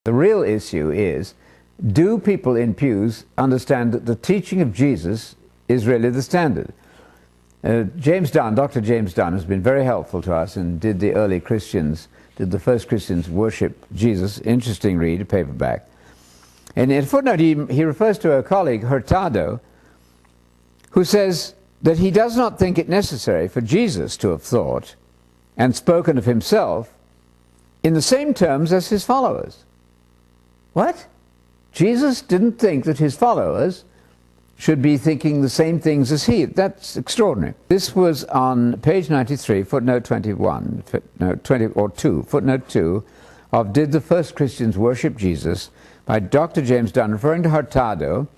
The real issue is, do people in pews understand that the teaching of Jesus is really the standard? James Dunn, Dr. James Dunn, has been very helpful to us and did the first Christians worship Jesus? Interesting read, a paperback. And in a footnote, he refers to a colleague, Hurtado, who says that he does not think it necessary for Jesus to have thought and spoken of himself in the same terms as his followers. What? Jesus didn't think that his followers should be thinking the same things as he. That's extraordinary. This was on page 93, footnote 21, footnote 2 of Did the First Christians Worship Jesus? By Dr. James Dunn, referring to Hurtado,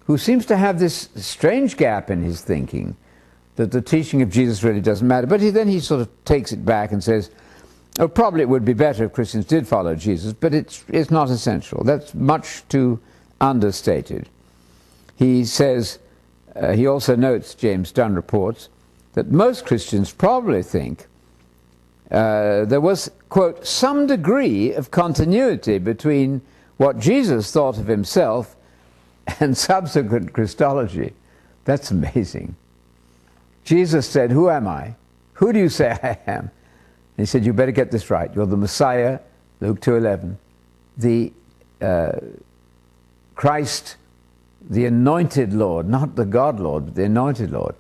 who seems to have this strange gap in his thinking that the teaching of Jesus really doesn't matter. But then he sort of takes it back and says, oh, probably it would be better if Christians did follow Jesus, but it's not essential. That's much too understated. He says, he also notes, James Dunn reports, that most Christians probably think there was, quote, some degree of continuity between what Jesus thought of himself and subsequent Christology. That's amazing. Jesus said, "Who am I? Who do you say I am?" And he said, "You better get this right. You're the Messiah," Luke 2:11, the Christ, the anointed Lord, not the God Lord, but the anointed Lord.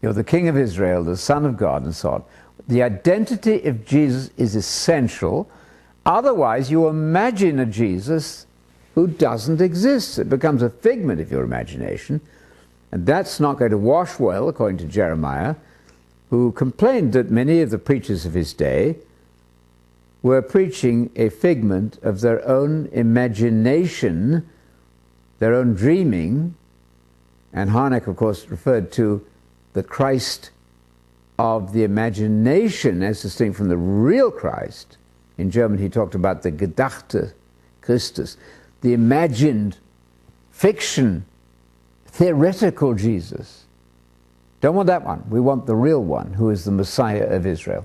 You're the King of Israel, the Son of God, and so on. The identity of Jesus is essential. Otherwise, you imagine a Jesus who doesn't exist. It becomes a figment of your imagination. And that's not going to wash well, according to Jeremiah, who complained that many of the preachers of his day were preaching a figment of their own imagination, their own dreaming. And Harnack, of course, referred to the Christ of the imagination as distinct from the real Christ. In German, he talked about the gedachte Christus, the imagined fiction, theoretical Jesus. Don't want that one. We want the real one, who is the Messiah of Israel.